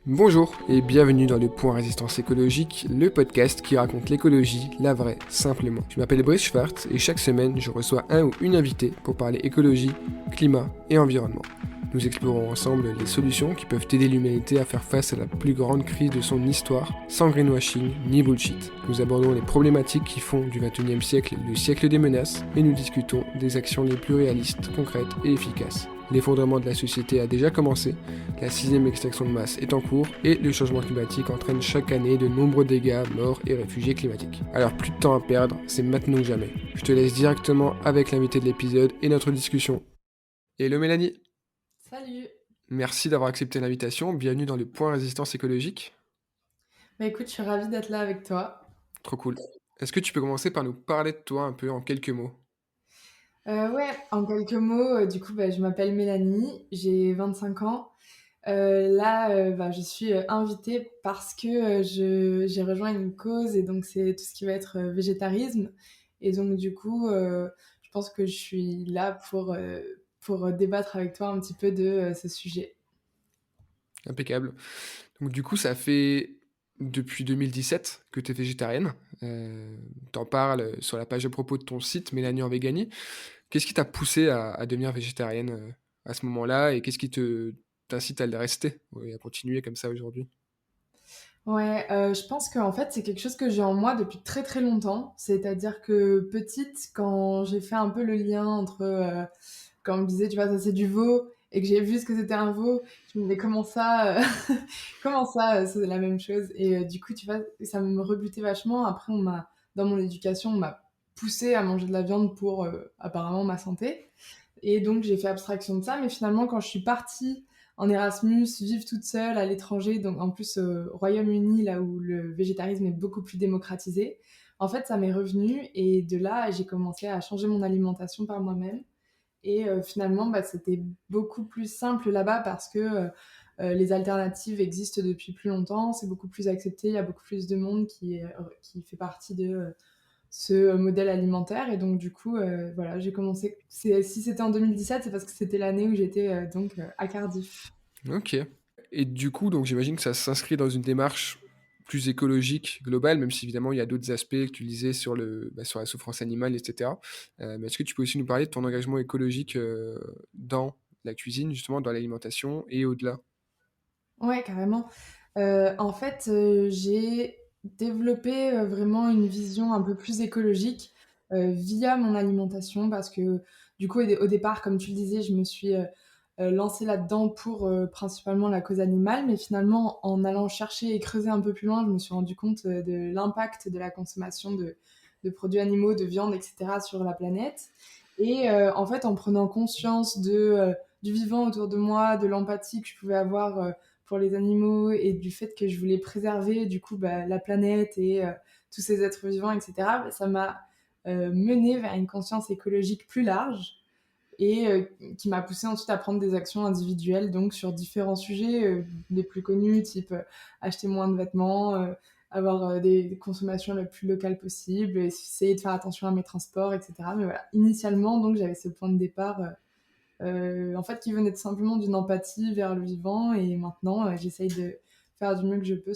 Bonjour et bienvenue dans le Point Résistance écologique, le podcast qui raconte l'écologie, la vraie, simplement. Je m'appelle Brice Schwartz et chaque semaine je reçois un ou une invitée pour parler écologie, climat et environnement. Nous explorons ensemble les solutions qui peuvent aider l'humanité à faire face à la plus grande crise de son histoire, sans greenwashing ni bullshit. Nous abordons les problématiques qui font du XXIe siècle le siècle des menaces et nous discutons des actions les plus réalistes, concrètes et efficaces. L'effondrement de la société a déjà commencé, la sixième extinction de masse est en cours et le changement climatique entraîne chaque année de nombreux dégâts, morts et réfugiés climatiques. Alors plus de temps à perdre, c'est maintenant ou jamais. Je te laisse directement avec l'invité de l'épisode et notre discussion. Hello Mélanie. Salut! Merci d'avoir accepté l'invitation, bienvenue dans le Point Résistance écologique. Bah écoute, je suis ravie d'être là avec toi. Trop cool. Est-ce que tu peux commencer par nous parler de toi un peu en quelques mots? Ouais, en quelques mots, je m'appelle Mélanie, j'ai 25 ans. Je suis invitée parce que j'ai rejoint une cause et donc c'est tout ce qui va être végétarisme. Et donc je pense que je suis là pour débattre avec toi un petit peu de ce sujet. Impeccable. Donc du coup, ça fait depuis 2017 que tu es végétarienne. T'en parles sur la page à propos de ton site, Mélanie en Véganie. Qu'est-ce qui t'a poussé à devenir végétarienne à ce moment-là et qu'est-ce qui t'incite à le rester et à continuer comme ça aujourd'hui? Ouais, je pense qu'en fait, c'est quelque chose que j'ai en moi depuis très, très longtemps. C'est-à-dire que petite, quand j'ai fait un peu le lien entre, quand on me disait: «Tu vois, ça c'est du veau» et que j'ai vu ce que c'était un veau, je me disais: «Comment ça, comment ça, c'est la même chose?» Et tu vois, ça me rebutait vachement. Après dans mon éducation, on m'a poussée à manger de la viande pour, apparemment ma santé. Et donc, j'ai fait abstraction de ça. Mais finalement, quand je suis partie en Erasmus, vivre toute seule à l'étranger, donc en plus au Royaume-Uni, là où le végétarisme est beaucoup plus démocratisé, en fait, ça m'est revenu. Et de là, j'ai commencé à changer mon alimentation par moi-même. Et finalement, c'était beaucoup plus simple là-bas parce que les alternatives existent depuis plus longtemps, c'est beaucoup plus accepté, il y a beaucoup plus de monde qui fait partie de ce modèle alimentaire. Et donc, voilà, j'ai commencé. Si c'était en 2017, c'est parce que c'était l'année où j'étais à Cardiff. Ok. Et du coup, donc j'imagine que ça s'inscrit dans une démarche plus écologique, globale, même si évidemment il y a d'autres aspects que tu disais sur sur la souffrance animale, etc. Mais est-ce que tu peux aussi nous parler de ton engagement écologique dans la cuisine, justement, dans l'alimentation et au-delà? Ouais, carrément. En fait, j'ai développé vraiment une vision un peu plus écologique via mon alimentation parce que, au départ, comme tu le disais, je me suis lancée là-dedans pour principalement la cause animale. Mais finalement, en allant chercher et creuser un peu plus loin, je me suis rendu compte de l'impact de la consommation de produits animaux, de viande, etc., sur la planète. Et en fait, en prenant conscience du vivant autour de moi, de l'empathie que je pouvais avoir pour les animaux et du fait que je voulais préserver la planète et tous ces êtres vivants, etc., ça m'a mené vers une conscience écologique plus large et qui m'a poussé ensuite à prendre des actions individuelles donc sur différents sujets les plus connus, type acheter moins de vêtements, avoir des consommations le plus locales possible, essayer de faire attention à mes transports, etc. Mais voilà, initialement, donc j'avais ce point de départ en fait, qui venait tout simplement d'une empathie vers le vivant. Et maintenant, j'essaye de faire du mieux que je peux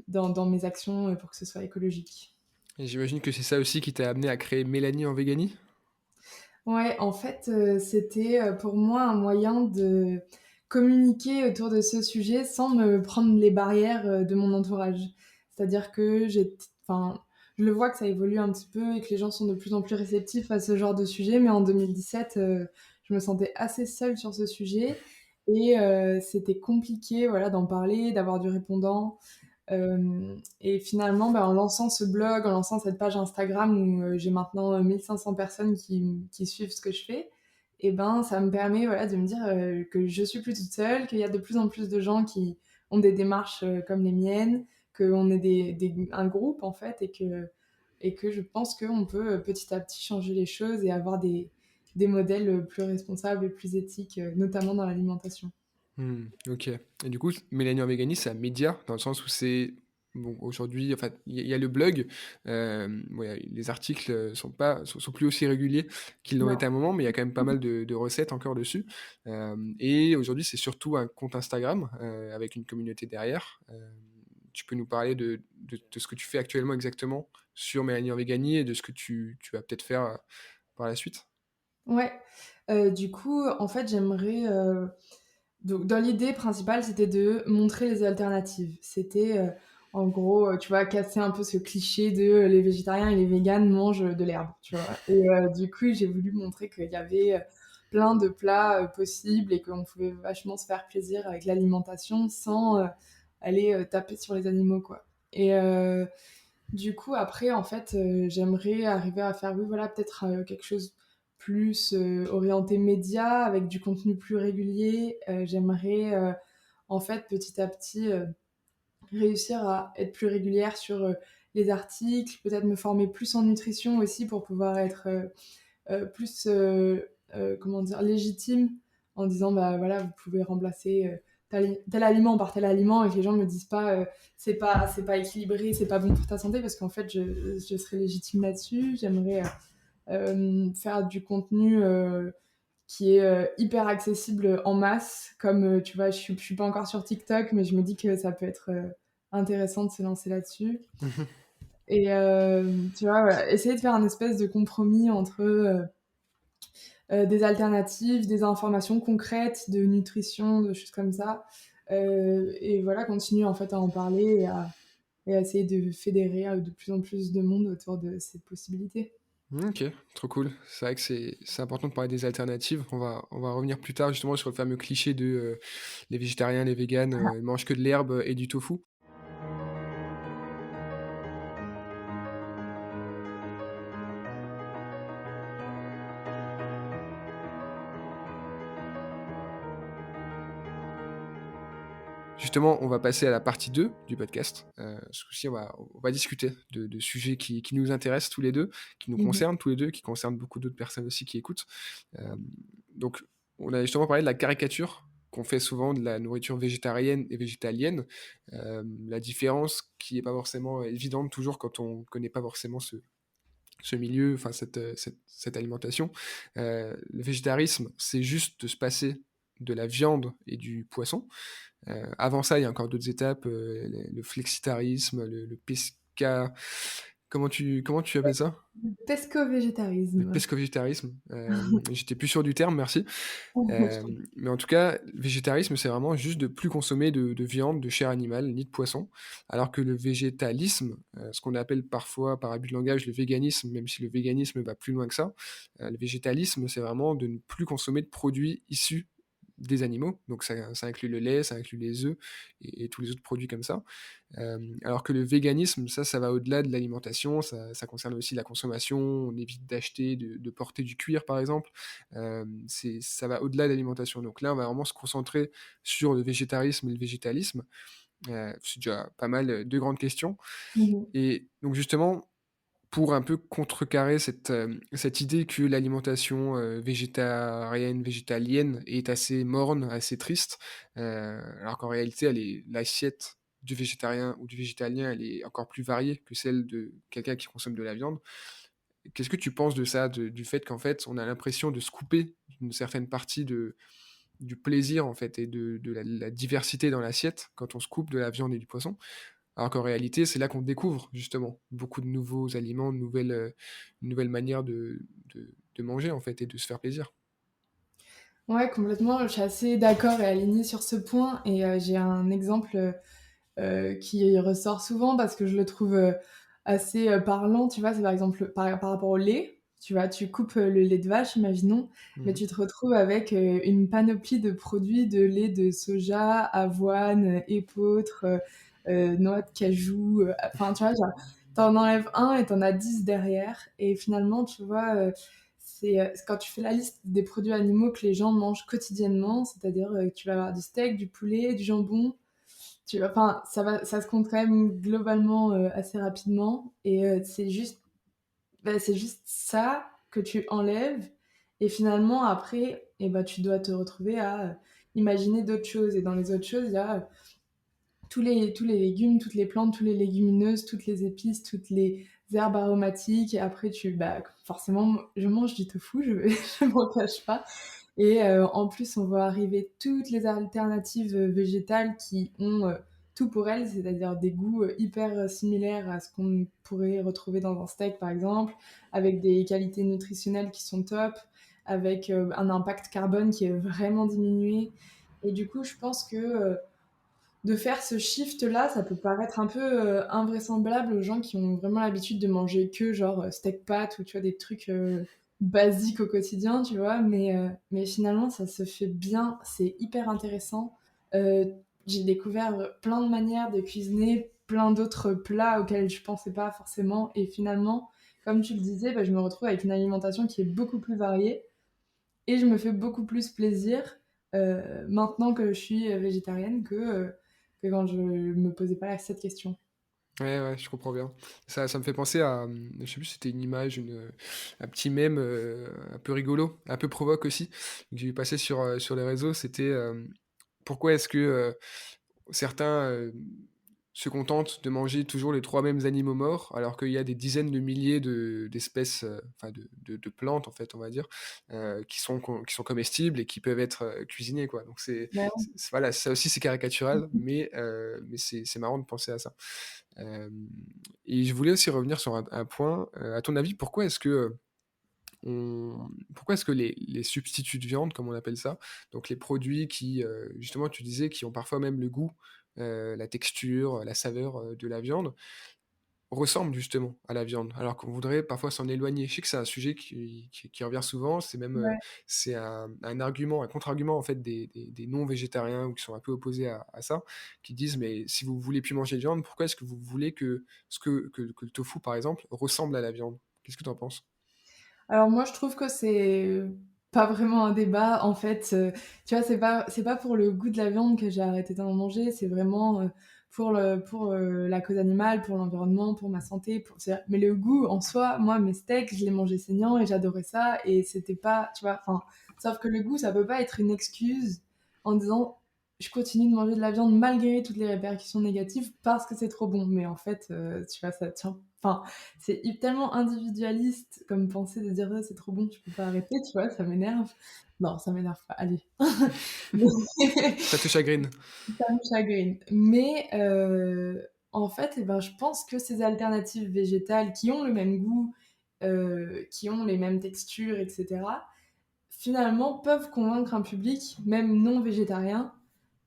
dans mes actions pour que ce soit écologique. Et j'imagine que c'est ça aussi qui t'a amené à créer Mélanie en Véganie? Ouais, en fait, c'était pour moi un moyen de communiquer autour de ce sujet sans me prendre les barrières de mon entourage. C'est-à-dire que enfin, je le vois que ça évolue un petit peu et que les gens sont de plus en plus réceptifs à ce genre de sujet, mais en 2017, je me sentais assez seule sur ce sujet et c'était compliqué, voilà, d'en parler, d'avoir du répondant. Et finalement, en lançant ce blog, en lançant cette page Instagram où j'ai maintenant 1500 personnes qui suivent ce que je fais, et ben, ça me permet voilà, de me dire que je suis plus toute seule, qu'il y a de plus en plus de gens qui ont des démarches comme les miennes, qu'on est un groupe en fait, et que je pense qu'on peut petit à petit changer les choses et avoir des modèles plus responsables et plus éthiques, notamment dans l'alimentation. Ok. Et du coup, Mélanie en Véganie, c'est un média, dans le sens où c'est bon, aujourd'hui, enfin, il y a le blog, ouais, les articles, sont plus aussi réguliers qu'ils l'ont Non. été à un moment, mais il y a quand même pas mal de recettes encore dessus. Et aujourd'hui, c'est surtout un compte Instagram, avec une communauté derrière. Tu peux nous parler de ce que tu fais actuellement exactement sur Mélanie en Véganie et de ce que tu vas peut-être faire, par la suite? Ouais, du coup, en fait, j'aimerais, donc dans l'idée principale, c'était de montrer les alternatives. C'était, en gros, tu vois, casser un peu ce cliché de, les végétariens et les véganes mangent, de l'herbe, tu vois? Et du coup, j'ai voulu montrer qu'il y avait, plein de plats, possibles et qu'on pouvait vachement se faire plaisir avec l'alimentation sans, aller, taper sur les animaux, quoi. Et du coup, après, en fait, j'aimerais arriver à faire, oui, voilà, peut-être, quelque chose plus, orienté média avec du contenu plus régulier. J'aimerais, en fait, petit à petit, réussir à être plus régulière sur, les articles, peut-être me former plus en nutrition aussi pour pouvoir être, plus, comment dire? Légitime en disant: «Bah, voilà, vous pouvez remplacer, tel aliment par tel aliment» et que les gens me disent pas, c'est pas équilibré, c'est pas bon pour ta santé parce qu'en fait, je serai légitime là-dessus. J'aimerais, faire du contenu, qui est, hyper accessible en masse comme, tu vois, je suis pas encore sur TikTok, mais je me dis que ça peut être, intéressant de se lancer là-dessus et tu vois, voilà, essayer de faire un espèce de compromis entre, des alternatives, des informations concrètes de nutrition, de choses comme ça. Et voilà, continuer en fait à en parler et à essayer de fédérer de plus en plus de monde autour de ces possibilités. OK, trop cool. C'est vrai que c'est important de parler des alternatives. On va revenir plus tard justement sur le fameux cliché de, les végétariens, les véganes, mangent que de l'herbe et du tofu. Justement, on va passer à la partie 2 du podcast. Ce coup-ci, on va discuter de sujets qui nous intéressent tous les 2, qui nous Mmh mh. concernent tous les 2, qui concernent beaucoup d'autres personnes aussi qui écoutent. Donc on a justement parlé de la caricature qu'on fait souvent de la nourriture végétarienne et végétalienne. La différence qui est pas forcément évidente toujours quand on connaît pas forcément ce milieu, enfin cette alimentation. Le végétarisme, c'est juste de se passer de la viande et du poisson. Avant ça, il y a encore d'autres étapes, le flexitarisme, le pesca comment tu appelles ça? Le Pesco-végétarisme. pesco-végétarisme, j'étais plus sûr du terme, merci. Mais en tout cas, le végétarisme, c'est vraiment juste de plus consommer de viande, de chair animale, ni de poisson. Alors que le végétalisme, ce qu'on appelle parfois par abus de langage le véganisme, même si le véganisme va plus loin que ça, le végétalisme, c'est vraiment de ne plus consommer de produits issus des animaux. Donc ça inclut le lait, ça inclut les œufs et tous les autres produits comme ça. Alors que le véganisme, ça va au-delà de l'alimentation, ça concerne aussi la consommation, on évite d'acheter, de porter du cuir par exemple. Ça va au-delà de l'alimentation. Donc là, on va vraiment se concentrer sur le végétarisme et le végétalisme. C'est déjà pas mal, 2 grandes questions. Mmh mh. Et donc justement, pour un peu contrecarrer cette idée que l'alimentation, végétarienne, végétalienne est assez morne, assez triste, alors qu'en réalité l'assiette du végétarien ou du végétalien, elle est encore plus variée que celle de quelqu'un qui consomme de la viande. Qu'est-ce que tu penses de ça? Du fait qu'en fait, on a l'impression de se couper d'une certaine partie du plaisir, en fait, et de la diversité dans l'assiette quand on se coupe de la viande et du poisson? Alors qu'en réalité, c'est là qu'on découvre justement beaucoup de nouveaux aliments, de nouvelles manières de manger en fait et de se faire plaisir. Ouais, complètement, je suis assez d'accord et alignée sur ce point et j'ai un exemple, qui ressort souvent parce que je le trouve, assez, parlant, tu vois? C'est par exemple par rapport au lait, tu vois? Tu coupes, le lait de vache, imaginons, mais Mmh. tu te retrouves avec, une panoplie de produits de lait de soja, avoine, épeautre, noix de cajou, enfin, tu vois? Genre, tu enlèves un et t'en as 10 derrière et finalement, tu vois, c'est quand tu fais la liste des produits animaux que les gens mangent quotidiennement, c'est-à-dire, que tu vas avoir du steak, du poulet, du jambon, tu vois, enfin, ça se compte quand même globalement, assez rapidement et c'est juste ça que tu enlèves et finalement après et bah, tu dois te retrouver à, imaginer d'autres choses et dans les autres choses, il y a, tous les légumes, toutes les plantes, toutes les légumineuses, toutes les épices, toutes les herbes aromatiques et après forcément, je mange du tofu, je m'en cache pas et en plus, on voit arriver toutes les alternatives, végétales qui ont, tout pour elles, c'est-à-dire des goûts, hyper, similaires à ce qu'on pourrait retrouver dans un steak, par exemple, avec des qualités nutritionnelles qui sont top, avec, un impact carbone qui est vraiment diminué et du coup, je pense que, de faire ce shift-là, ça peut paraître un peu, invraisemblable aux gens qui ont vraiment l'habitude de manger que genre, steak pâtes ou tu vois des trucs, basiques au quotidien, tu vois? Mais finalement ça se fait bien, c'est hyper intéressant. Heu, j'ai découvert, plein de manières de cuisiner, plein d'autres plats auxquels je pensais pas forcément et finalement, comme tu le disais, bah, je me retrouve avec une alimentation qui est beaucoup plus variée et je me fais beaucoup plus plaisir, maintenant que je suis, végétarienne que quand je me posais pas cette question. Ouais, ouais, je comprends bien. Ça me fait penser à, je sais plus si c'était une image, un petit mème, un peu rigolo, un peu provoque aussi, que j'ai vu passer sur les réseaux. C'était, pourquoi est-ce que, certains, se contentent de manger toujours les 3 mêmes animaux morts, alors qu'il y a des dizaines de milliers d'espèces, enfin de plantes, en fait, on va dire, qui sont comestibles et qui peuvent être, cuisinées, quoi. Donc Bah, voilà, ça aussi c'est caricatural, mais c'est marrant de penser à ça. Hem Et je voulais aussi revenir sur un point, à ton avis, pourquoi est-ce que les substituts de viande, comme on appelle ça, donc les produits qui, justement tu disais, qui ont parfois même le goût, la texture, la saveur, de la viande, ressemblent justement à la viande, alors qu'on voudrait parfois s'en éloigner? Je sais que c'est un sujet qui revient souvent, c'est même, ouais. c'est un argument, un contre-argument en fait des non-végétariens ou qui sont un peu opposés à ça, qui disent: «Mais si vous voulez plus manger de viande, pourquoi est-ce que vous voulez que le tofu par exemple ressemble à la viande?» Qu'est-ce que tu en penses? Alors moi, je trouve que c'est pas vraiment un débat. En fait, tu vois, c'est pas pour le goût de la viande que j'ai arrêté d'en manger, c'est vraiment, la cause animale, pour l'environnement, pour ma santé, mais le goût en soi, moi, mes steaks, je les mangeais saignants et j'adorais ça et c'était pas tu vois? Enfin, sauf que le goût, ça peut pas être une excuse en disant: «Je continue de manger de la viande malgré toutes les répercussions négatives parce que c'est trop bon». Mais en fait, tu vois, ça tient enfin, tellement individualiste comme pensée de dire: «Ouais, c'est trop bon, tu peux pas arrêter», tu vois? Ça m'énerve. Non, ça m'énerve pas, allez. Mais Ça te chagrine? ça me chagrine. Mais en fait et ben, je pense que ces alternatives végétales qui ont le même goût, qui ont les mêmes textures et cetera, finalement peuvent convaincre un public, même non végétarien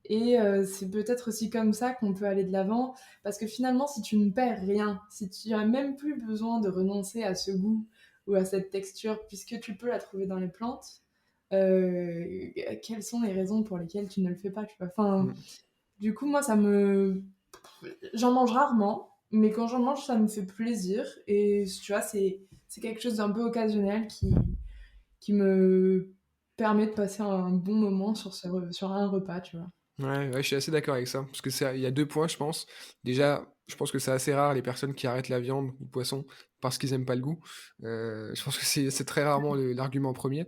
et c'est peut-être aussi comme ça qu'on peut aller de l'avant, parce que finalement, si tu ne perds rien, si tu as même plus besoin de renoncer à ce goût ou à cette texture, puisque tu peux la trouver dans les plantes, quelles sont les raisons pour lesquelles tu ne le fais pas, tu vois? Enfin, Mmh. du coup, moi, j'en mange rarement, mais quand j'en mange, ça me fait plaisir et tu vois, c'est quelque chose d'un peu occasionnel qui me permet de passer un bon moment sur un repas, tu vois? Ouais, ouais, je suis assez d'accord avec ça. Parce que il y a 2 points, je pense. Déjà, je pense que c'est assez rare les personnes qui arrêtent la viande ou le poisson parce qu'ils aiment pas le goût. Je pense que c'est très rarement l'argument premier.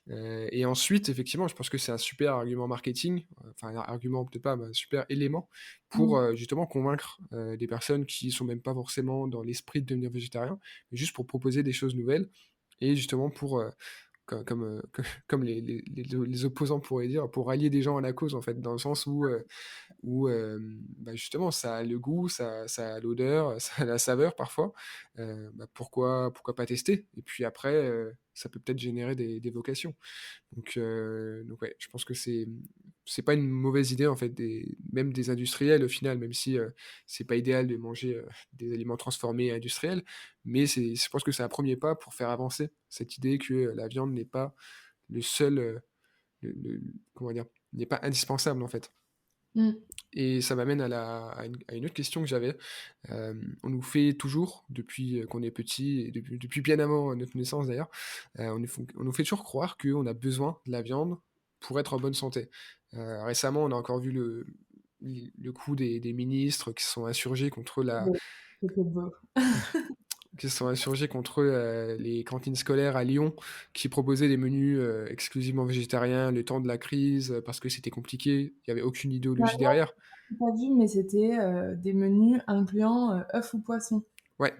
Et ensuite, effectivement, je pense que c'est un super argument marketing, enfin un argument peut-être pas, mais un super élément pour, Mmh. justement convaincre, des personnes qui sont même pas forcément dans l'esprit de devenir végétarien, mais juste pour proposer des choses nouvelles et justement pour, comme les opposants pourraient dire, pour rallier des gens à la cause, en fait, dans le sens où, bah, justement, ça a le goût, ça a l'odeur, ça a la saveur parfois. Bah, pourquoi pas tester? Et puis après, ça peut peut-être générer des vocations. Donc ouais, je pense que c'est pas une mauvaise idée, en fait, même des industriels, au final, même si, c'est pas idéal de manger, des aliments transformés industriels. Mais je pense que c'est un premier pas pour faire avancer cette idée que, la viande n'est pas le seul, le comment dire? N'est pas indispensable, en fait. Mmh. Et ça m'amène à une autre question que j'avais. On nous fait toujours, depuis, qu'on est petit et depuis bien avant notre naissance d'ailleurs, on nous fait toujours croire qu'on a besoin de la viande pour être en bonne santé. Récemment, on a encore vu le coup des ministres qui se sont insurgés contre la Beau, c'était beau. qui se sont insurgés contre, les cantines scolaires à Lyon, qui proposaient des menus, exclusivement végétariens, le temps de la crise, parce que c'était compliqué. Il y avait aucune idéologie Finalement, derrière. j'ai pas vu, mais c'était, des menus incluant, œufs ou poissons. Ouais,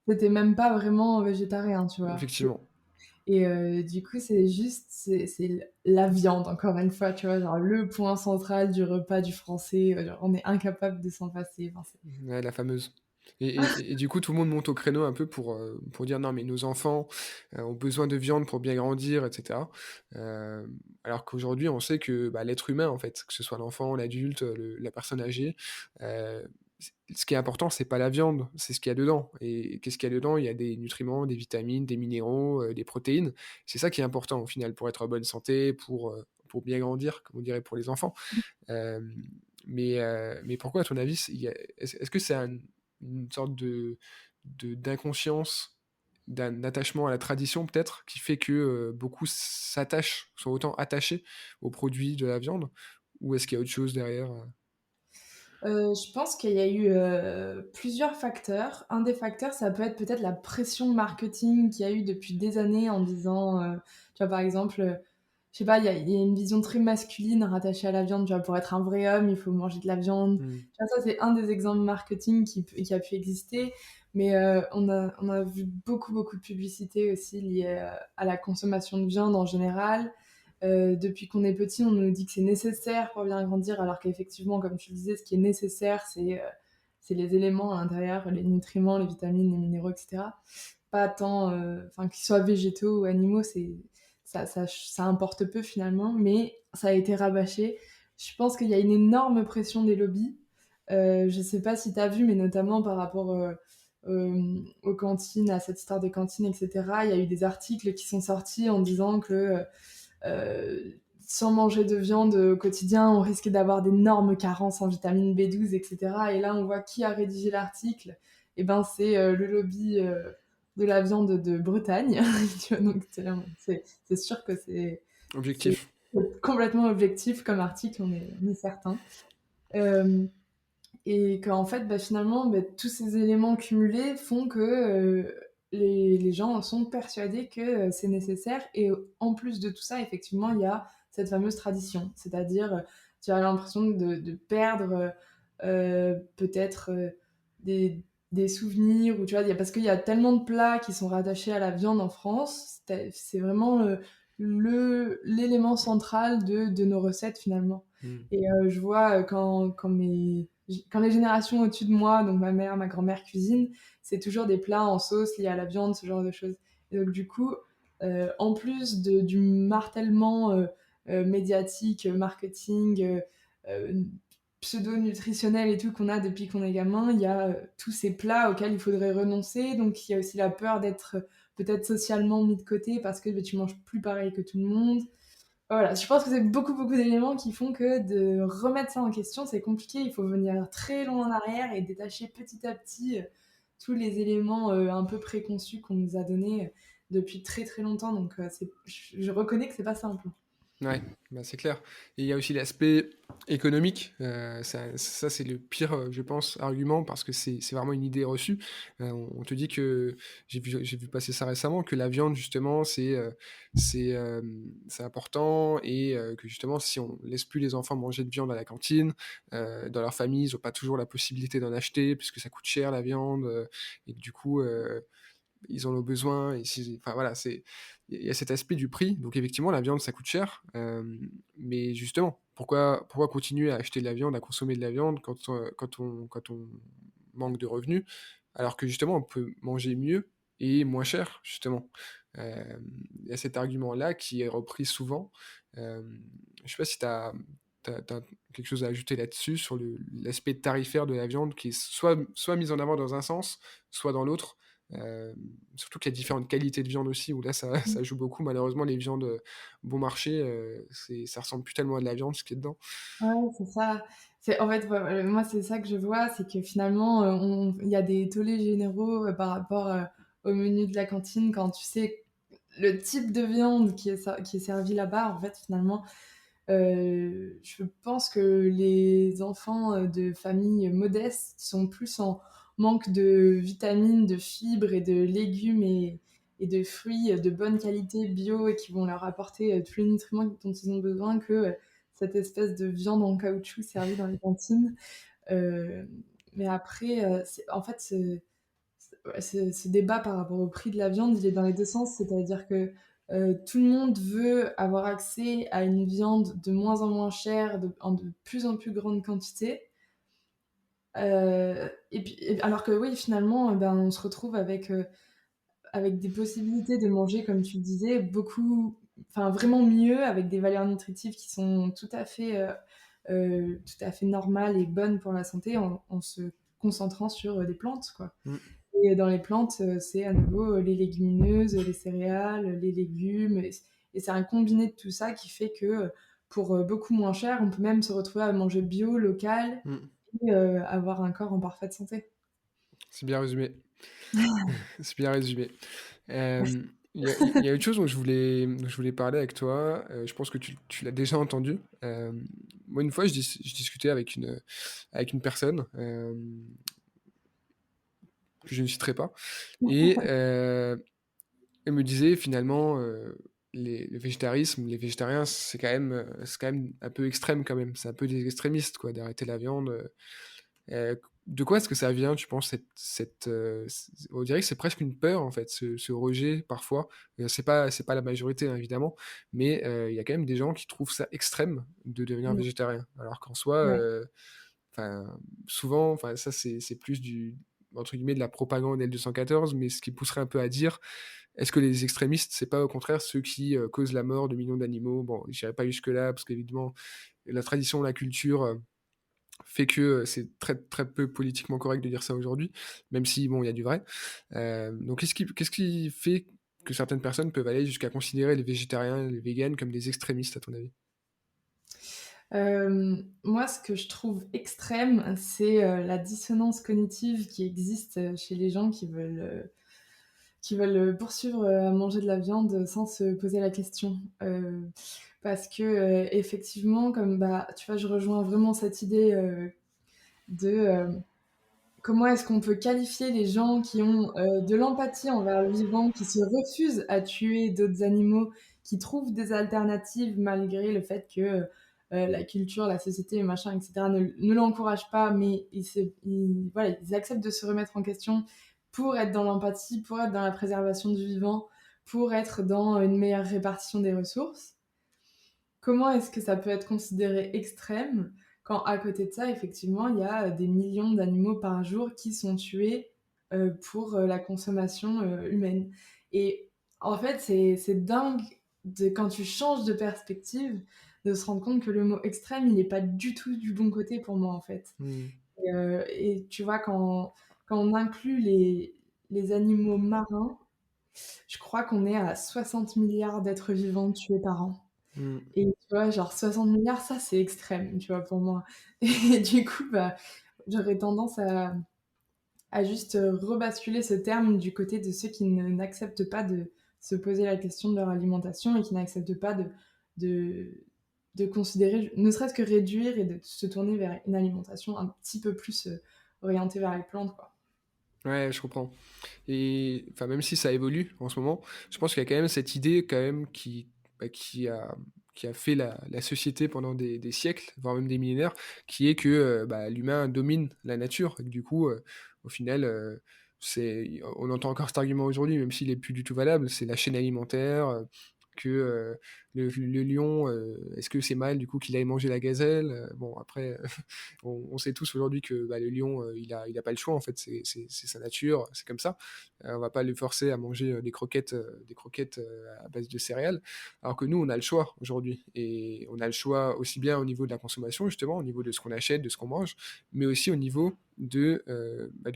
C'était même pas vraiment végétarien, tu vois? effectivement. Et du coup, c'est juste c'est la viande, encore une fois, tu vois? Genre le point central du repas du Français, genre on est incapable de s'en passer, enfin c'est Ouais, la fameuse. Et du coup, tout le monde monte au créneau un peu pour dire: «Non, mais nos enfants, ont besoin de viande pour bien grandir» et cetera. Alors qu'aujourd'hui, on sait que, bah, l'être humain, en fait, que ce soit l'enfant, l'adulte, la personne âgée, heu, ce qui est important, c'est pas la viande, c'est ce qu'il y a dedans. Et qu'est-ce qu'il y a dedans? Il y a des nutriments, des vitamines, des minéraux, des protéines. C'est ça qui est important au final pour être en bonne santé, pour bien grandir, comme on dirait pour les enfants. Hem, mais pourquoi à ton avis, c'est il y a est-ce que c'est une sorte d'inconscience, d'un attachement à la tradition peut-être, qui fait que, beaucoup sont autant attachés aux produits de la viande? Ou est-ce qu'il y a autre chose derrière? Je pense qu'il y a eu, plusieurs facteurs. Un des facteurs, ça peut être peut-être la pression marketing qu'il y a eu depuis des années en disant, tu vois, par exemple, je sais pas, il y a une vision très masculine rattachée à la viande, tu vois? Pour être un vrai homme, il faut manger de la viande. Mmh. Tu vois, ça, c'est un des exemples marketing qui a pu exister, mais on a vu beaucoup, beaucoup de publicité aussi liées, à la consommation de viande en général. Depuis qu'on est petit, on nous dit que c'est nécessaire pour bien grandir, alors qu'effectivement, comme tu le disais, ce qui est nécessaire, c'est les éléments à l'intérieur, les nutriments, les vitamines, les minéraux, et cetera. Pas tant, enfin, qu'ils soient végétaux ou animaux, ça importe peu finalement, mais ça a été rabâché. Je pense qu'il y a une énorme pression des lobbies. Je sais pas si tu as vu, mais notamment par rapport, aux cantines, à cette histoire des cantines, et cetera. Il y a eu des articles qui sont sortis en disant que, sans manger de viande au quotidien, on risquait d'avoir d'énormes carences en vitamine B12, etc. Et là, on voit qui a rédigé l'article. Et ben, c'est le lobby de la viande de Bretagne. Tu vois, donc c'est sûr que c'est Objectif. complètement objectif comme article, on est certain. Euh, et qu'en fait, bah, finalement, bah, tous ces éléments cumulés font que les gens sont persuadés que c'est nécessaire. Et en plus de tout ça, effectivement, il y a cette fameuse tradition. C'est-à-dire, tu as l'impression de perdre peut-être des souvenirs, ou tu vois, parce qu'il y a tellement de plats qui sont rattachés à la viande en France. C'est vraiment l'élément central de nos recettes, finalement. Mmh. Et je vois quand les générations au-dessus de moi, donc ma mère, ma grand-mère cuisinent, c'est toujours des plats en sauce liés à la viande, ce genre de choses. Et donc du coup, en plus du martèlement médiatique, marketing, euh, pseudo-nutritionnel et tout qu'on a depuis qu'on est gamin, il y a tous ces plats auxquels il faudrait renoncer. Donc il y a aussi la peur d'être peut-être socialement mis de côté parce que tu manges plus pareil que tout le monde. Voilà, je pense que c'est beaucoup, beaucoup d'éléments qui font que de remettre ça en question, c'est compliqué. Il faut venir très loin en arrière et détacher petit à petit tous les éléments un peu préconçus qu'on nous a donnés depuis très, très longtemps. Donc, je reconnais que c'est pas simple. Ouais, bah, c'est clair. Et il y a aussi l'aspect économique, ça c'est le pire, je pense, argument, parce que c'est vraiment une idée reçue. On te dit que j'ai vu passer ça récemment, que la viande justement c'est important, et que justement si on laisse plus les enfants manger de viande à la cantine, dans leur famille, ils ont pas toujours la possibilité d'en acheter puisque ça coûte cher la viande, et que du coup, ils en ont besoin. Et si enfin voilà, il y a cet aspect du prix. Donc effectivement, la viande, ça coûte cher, mais justement, pourquoi continuer à acheter de la viande, à consommer de la viande quand on manque de revenus? Alors que justement, on peut manger mieux et moins cher, justement. Il y a cet argument-là qui est repris souvent. Je sais pas si tu as quelque chose à ajouter là-dessus, sur l'aspect tarifaire de la viande, qui est soit mis en avant dans un sens, soit dans l'autre. Hem, Surtout qu'il y a différentes qualités de viande aussi, où là ça joue beaucoup. Malheureusement, les viandes, bon marché, ça ressemble plus tellement à de la viande, ce qui est dedans. Ouais, c'est ça. C'est en fait, ouais, ouais, moi, c'est ça que je vois, c'est que finalement, il y a des tollés généraux par rapport au menu de la cantine quand tu sais le type de viande qui est servi là-bas. En fait, finalement, Je pense que les enfants, de familles modestes sont plus en manque de vitamines, de fibres et de légumes et de fruits, de bonne qualité bio et qui vont leur apporter, tous les nutriments dont ils ont besoin que, cette espèce de viande en caoutchouc servie dans les cantines. Heu, mais après, c'est en fait, ouais, ce débat par rapport au prix de la viande, il est dans les 2 sens. C'est-à-dire que, tout le monde veut avoir accès à une viande de moins en moins chère, de plus en plus grande quantité. Et puis alors que oui, finalement, ben, on se retrouve avec des possibilités de manger, comme tu le disais, beaucoup enfin vraiment mieux, avec des valeurs nutritives qui sont tout à fait normales et bonnes pour la santé en se concentrant sur, des plantes, quoi. Mm. Et dans les plantes, c'est à nouveau, les légumineuses, les céréales, les légumes et c'est un combiné de tout ça qui fait que, pour, beaucoup moins cher, on peut même se retrouver à manger bio, local Mm. et avoir un corps en parfaite santé. C'est bien résumé. C'est bien résumé. Il y a autre chose dont je voulais parler avec toi. Je pense que tu l'as déjà entendu. Moi, une fois, je discutais avec une personne que je ne citerai pas. Et elle me disait finalement, le végétarisme, les végétariens, c'est quand même un peu extrême quand même. C'est un peu des extrémistes, quoi, d'arrêter la viande. De quoi est-ce que ça vient, tu penses, on dirait que c'est presque une peur, en fait, ce rejet, parfois. C'est pas la majorité, hein, évidemment, mais il y a quand même des gens qui trouvent ça extrême de devenir Mmh, végétarien. Alors qu'en soi, ouais. enfin, souvent, enfin, ça, c'est plus entre guillemets, de la propagande L214, mais ce qui pousserait un peu à dire, est-ce que les extrémistes, c'est pas au contraire ceux qui causent la mort de millions d'animaux? Bon, j'irai pas jusque-là, parce qu'évidemment, la tradition, la culture, fait que c'est très, très peu politiquement correct de dire ça aujourd'hui, même si, bon, il y a du vrai. Donc qu'est-ce qui fait que certaines personnes peuvent aller jusqu'à considérer les végétariens et les véganes comme des extrémistes, à ton avis? Moi, ce que je trouve extrême, c'est, la dissonance cognitive qui existe, chez les gens qui veulent poursuivre, à manger de la viande sans se poser la question. Parce que, effectivement, comme, bah, tu vois, je rejoins vraiment cette idée, de, comment est-ce qu'on peut qualifier les gens qui ont, de l'empathie envers le vivant, qui se refusent à tuer d'autres animaux, qui trouvent des alternatives malgré le fait que, la culture, la société, machin et cetera ne l'encouragent pas, mais voilà, ils acceptent de se remettre en question pour être dans l'empathie, pour être dans la préservation du vivant, pour être dans une meilleure répartition des ressources. Comment est-ce que ça peut être considéré extrême quand à côté de ça, effectivement, il y a des millions d'animaux par jour qui sont tués pour la consommation humaine. Et en fait, c'est dingue quand tu changes de perspective de se rendre compte que le mot extrême, il n'est pas du tout du bon côté pour moi, en fait. Mmh. Et tu vois, quand on inclut les animaux marins, je crois qu'on est à 60 milliards d'êtres vivants tués par an. Mmh. Et tu vois, genre 60 milliards, ça, c'est extrême, tu vois, pour moi. Et du coup, bah, j'aurais tendance à juste, rebasculer ce terme du côté de ceux qui n'acceptent pas de se poser la question de leur alimentation et qui n'acceptent pas de de considérer, ne serait-ce que réduire et de se tourner vers une alimentation un petit peu plus, orientée vers les plantes, quoi. Ouais, je comprends. Et enfin, même si ça évolue en ce moment, je pense qu'il y a quand même cette idée quand même qui a fait la société pendant des siècles, voire même des millénaires, qui est que, bah, l'humain domine la nature et que du coup, au final, on entend encore cet argument aujourd'hui, même s'il est plus du tout valable, c'est la chaîne alimentaire, que, le lion, est-ce que c'est mal du coup qu'il aille manger la gazelle? Bon après, on sait tous aujourd'hui que, bah, le lion, il a pas le choix en fait, c'est sa nature, c'est comme ça. On va pas le forcer à manger, des croquettes, à base de céréales. Alors que nous, on a le choix aujourd'hui et on a le choix aussi bien au niveau de la consommation justement, au niveau de ce qu'on achète, de ce qu'on mange, mais aussi au niveau de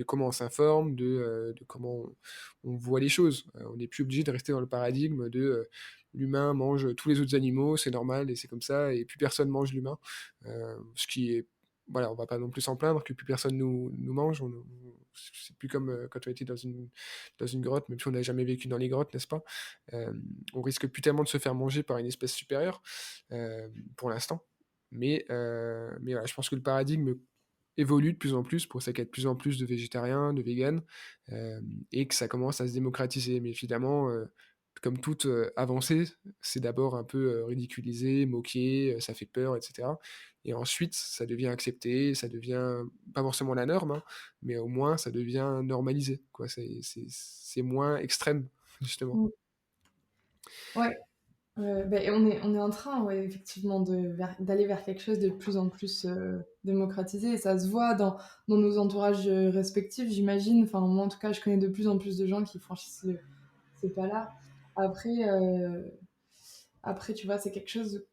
comment on s'informe, de comment on voit les choses. On n'est plus obligé de rester dans le paradigme de, l'humain mange tous les autres animaux, c'est normal et c'est comme ça et plus personne mange l'humain. Ce qui est voilà, on va pas non plus s'en plaindre que plus personne nous mange, c'est plus comme quand on était dans une grotte, même si on n'a jamais vécu dans les grottes, n'est-ce pas? On risque plus tellement de se faire manger par une espèce supérieure, pour l'instant. Mais voilà, je pense que le paradigme évolue de plus en plus pour ça qu'il y a de plus en plus de végétariens, de véganes, et que ça commence à se démocratiser. Mais évidemment, comme toute, avancée, c'est d'abord un peu, ridiculisé, moqué, ça fait peur et cetera et ensuite ça devient accepté, ça devient pas forcément la norme, hein, mais au moins ça devient normalisé, quoi. C'est moins extrême, justement. Mmh. Ouais. Beh, on est en train, ouais, effectivement, d'aller vers quelque chose de plus en plus, démocratisé et ça se voit dans nos entourages, respectifs, j'imagine. Enfin, moi, en tout cas, je connais de plus en plus de gens qui franchissent ce pas-là. Après, après, tu vois, c'est quelque chose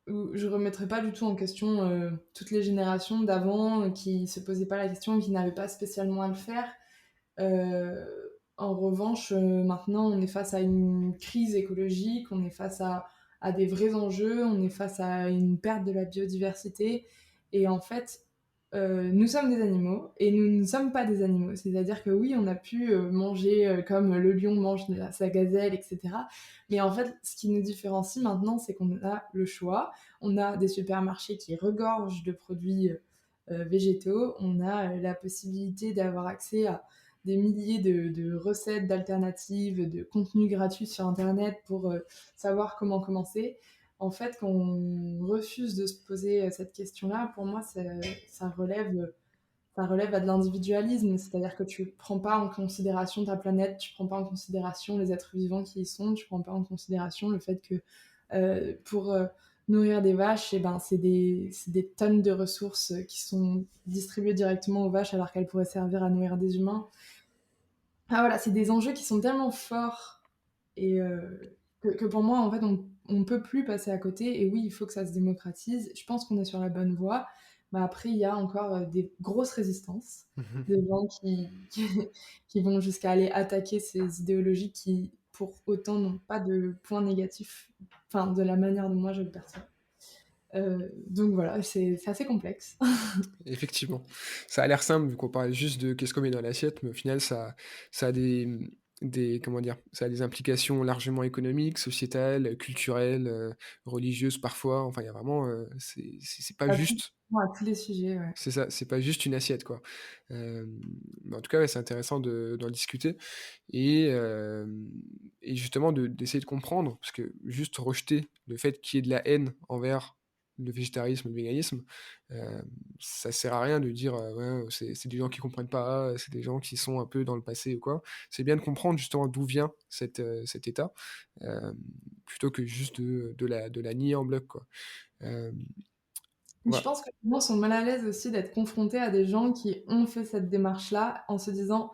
où je remettrais pas du tout en question, toutes les générations d'avant, qui se posaient pas la question, qui n'avaient pas spécialement à le faire. En revanche, maintenant, on est face à une crise écologique, on est face à des vrais enjeux, on est face à une perte de la biodiversité. Et en fait, nous sommes des animaux et nous ne sommes pas des animaux. C'est-à-dire que oui, on a pu manger comme le lion mange sa gazelle, etc. Mais en fait, ce qui nous différencie maintenant, c'est qu'on a le choix. On a des supermarchés qui regorgent de produits végétaux. On a la possibilité d'avoir accès à des milliers de recettes, d'alternatives, de contenus gratuits sur Internet pour savoir comment commencer. En fait, quand on refuse de se poser cette question-là, pour moi, ça relève à de l'individualisme, c'est-à-dire que tu prends pas en considération ta planète, tu prends pas en considération les êtres vivants qui y sont, tu prends pas en considération le fait que pour nourrir des vaches, eh ben, c'est des tonnes de ressources qui sont distribuées directement aux vaches alors qu'elles pourraient servir à nourrir des humains. Ah voilà, c'est des enjeux qui sont tellement forts et que pour moi, en fait, on peut plus passer à côté. Et oui, il faut que ça se démocratise. Je pense qu'on est sur la bonne voie. Mais après, il y a encore des grosses résistances, des gens qui vont jusqu'à aller attaquer ces idéologies qui, pour autant, n'ont pas de point négatif, enfin, de la manière dont moi je le perçois. Donc voilà, c'est assez complexe. Effectivement. Ça a l'air simple vu qu'on parle juste de qu'est-ce qu'on met dans l'assiette, mais au final ça a des comment dire? Ça a des implications largement économiques, sociétales, culturelles, religieuses parfois. Enfin, il y a vraiment, c'est pas À juste tous les sujets, ouais. c'est ça, c'est pas juste une assiette, quoi. Mais en tout cas, ouais, c'est intéressant d'en discuter et justement d'essayer de comprendre, parce que juste rejeter le fait qu'il y ait de la haine envers le végétarisme, le véganisme, ça sert à rien de dire, «Ouais, c'est des gens qui comprennent pas, c'est des gens qui sont un peu dans le passé ou quoi». C'est bien de comprendre justement d'où vient cet état, hem, plutôt que juste de la nier en bloc, quoi. Hem, Je voi pense que les gens sont mal à l'aise aussi d'être confrontés à des gens qui ont fait cette démarche-là en se disant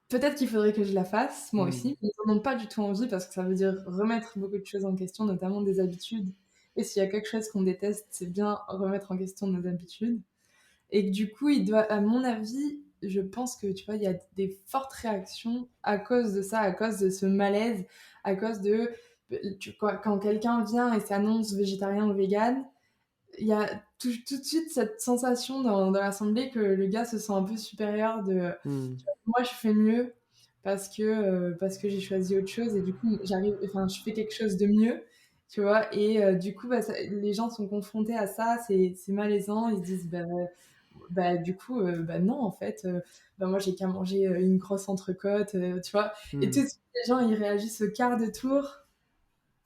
peut-être qu'il faudrait que je la fasse, moi mmh. aussi. Ils en ont pas du tout envie parce que ça veut dire remettre beaucoup de choses en question, notamment des habitudes. Et s'il y a quelque chose qu'on déteste, c'est bien remettre en question nos habitudes. Et que du coup, il doit, à mon avis, je pense que tu vois, il y a des fortes réactions à cause de ça, à cause de ce malaise, à cause de quand quelqu'un vient et s'annonce végétarien ou vegan, il y a tout de suite cette sensation dans l'assemblée que le gars se sent un peu supérieur de Mmh. moi je fais mieux parce que j'ai choisi autre chose et du coup j'arrive enfin je fais quelque chose de mieux, tu vois. Et du coup bah, les gens sont confrontés à ça, c'est malaisant, ils se disent bah du coup bah non en fait bah moi j'ai qu'à manger une grosse entrecôte, tu vois. Et tout Mmh. de suite les gens ils réagissent au quart de tour,